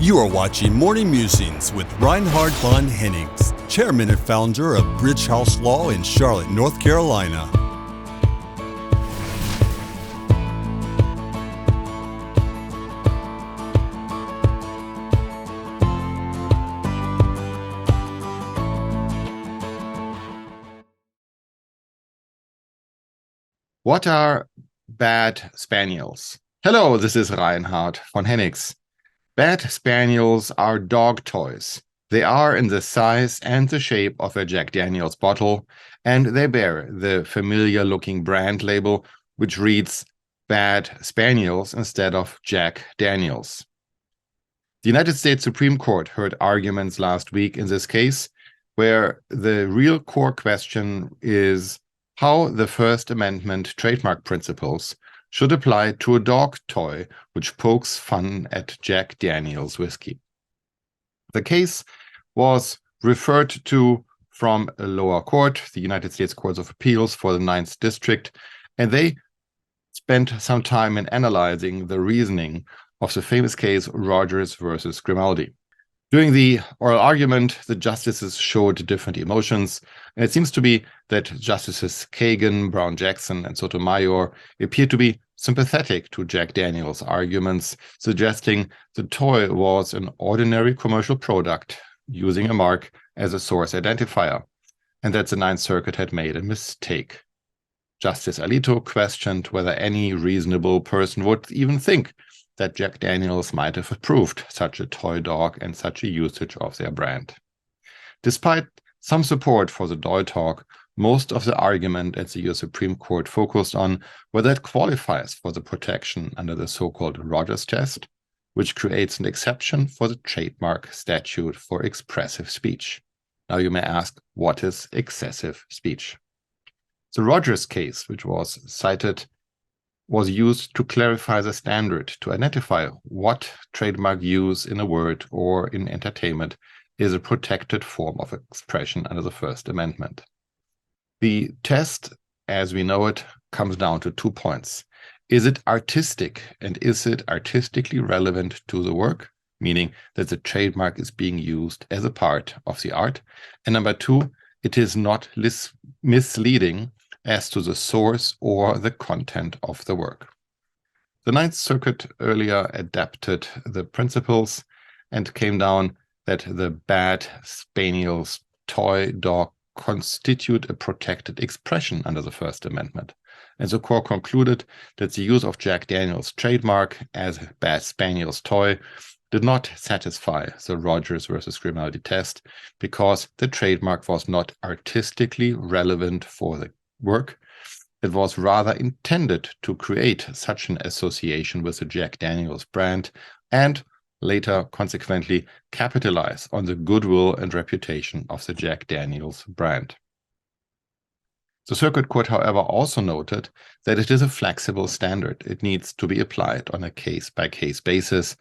You are watching Morning Musings with Reinhard von Hennigs, chairman and founder of Bridge House Law in Charlotte, North Carolina. What are bad spaniels? Hello, this is Reinhard von Hennigs. Bad spaniels are dog toys. They are in the size and the shape of a Jack Daniels bottle, and they bear the familiar-looking brand label, which reads Bad Spaniels instead of Jack Daniels. The United States Supreme Court heard arguments last week in this case, where the real core question is how the First Amendment trademark principles should apply to a dog toy which pokes fun at Jack Daniels whiskey. The case was referred to from a lower court, the United States Court of Appeals for the Ninth District, and they spent some time in analyzing the reasoning of the famous case Rogers versus Grimaldi. During the oral argument, the justices showed different emotions, and it seems to be that Justices Kagan, Brown-Jackson, and Sotomayor appeared to be sympathetic to Jack Daniels' arguments, suggesting the toy was an ordinary commercial product using a mark as a source identifier, and that the Ninth Circuit had made a mistake. Justice Alito questioned whether any reasonable person would even think that Jack Daniels might have approved such a toy dog and such a usage of their brand. Despite some support for the toy talk, most of the argument at the US Supreme Court focused on whether it qualifies for the protection under the so-called Rogers test, which creates an exception for the trademark statute for expressive speech. Now you may ask, what is excessive speech? The Rogers case, which was cited, was used to clarify the standard to identify what trademark use in a word or in entertainment is a protected form of expression under the First Amendment. The test, as we know it, comes down to 2 points. Is it artistic, and is it artistically relevant to the work, meaning that the trademark is being used as a part of the art? And number 2, it is not misleading as to the source or the content of the work. The Ninth Circuit earlier adapted the principles and came down that the Bad Spaniels toy dog constitute a protected expression under the First Amendment. And the court concluded that the use of Jack Daniels' trademark as a Bad Spaniels toy did not satisfy the Rogers versus Grimaldi test because the trademark was not artistically relevant for the work. It was rather intended to create such an association with the Jack Daniels brand and later consequently capitalize on the goodwill and reputation of the Jack Daniels brand. The Circuit Court, however, also noted that it is a flexible standard. It needs to be applied on a case-by-case basis,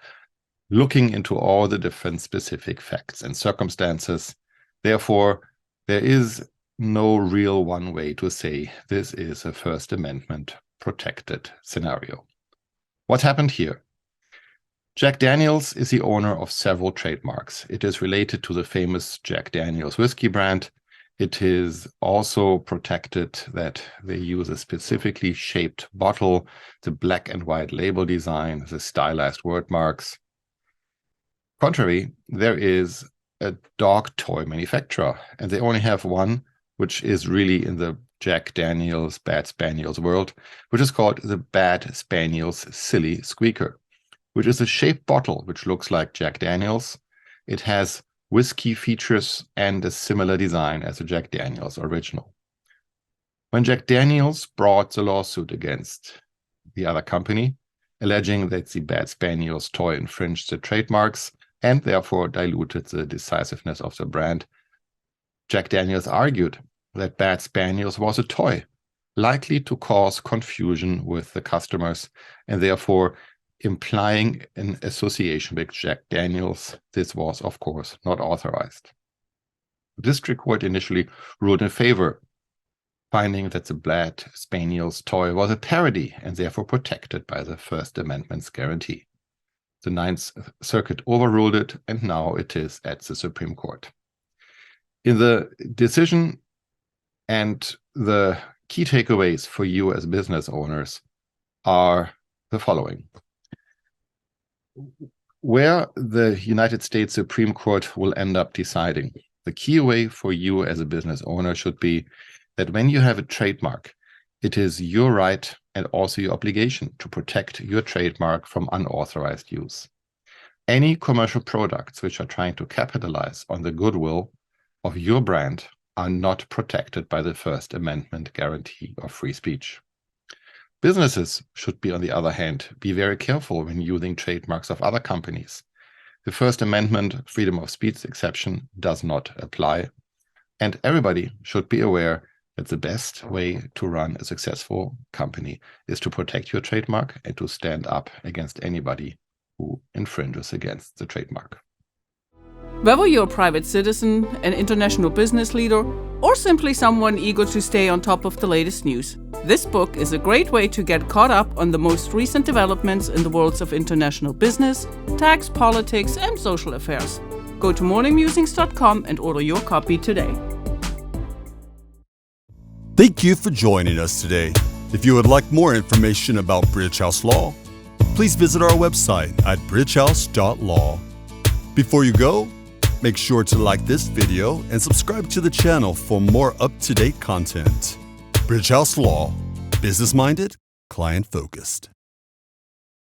looking into all the different specific facts and circumstances. Therefore, there is no real one way to say this is a First Amendment protected scenario. What happened here? Jack Daniels is the owner of several trademarks. It is related to the famous Jack Daniels whiskey brand. It is also protected that they use a specifically shaped bottle, the black and white label design, the stylized word marks. Contrary, there is a dog toy manufacturer, and they only have one, which is really in the Jack Daniels Bad Spaniels world, which is called the Bad Spaniels Silly Squeaker, which is a shaped bottle which looks like Jack Daniels. It has whiskey features and a similar design as the Jack Daniels original. When Jack Daniels brought the lawsuit against the other company, alleging that the Bad Spaniels toy infringed the trademarks and therefore diluted the decisiveness of the brand, Jack Daniels argued that Bad Spaniels was a toy, likely to cause confusion with the customers, and therefore implying an association with Jack Daniels. This was, of course, not authorized. The district court initially ruled in favor, finding that the Bad Spaniels toy was a parody and therefore protected by the First Amendment's guarantee. The Ninth Circuit overruled it, and now it is at the Supreme Court. In the decision, and the key takeaways for you as business owners are the following. Where the United States Supreme Court will end up deciding, the key way for you as a business owner should be that when you have a trademark, it is your right and also your obligation to protect your trademark from unauthorized use. Any commercial products which are trying to capitalize on the goodwill of your brand are not protected by the First Amendment guarantee of free speech. Businesses should be, on the other hand, be very careful when using trademarks of other companies. The First Amendment freedom of speech exception does not apply, and everybody should be aware that the best way to run a successful company is to protect your trademark and to stand up against anybody who infringes against the trademark. Whether you're a private citizen, an international business leader, or simply someone eager to stay on top of the latest news, this book is a great way to get caught up on the most recent developments in the worlds of international business, tax, politics, and social affairs. Go to morningmusings.com and order your copy today. Thank you for joining us today. If you would like more information about Bridge House Law, please visit our website at bridgehouse.law. Before you go, make sure to like this video and subscribe to the channel for more up-to-date content. Bridge House Law, business-minded, client-focused.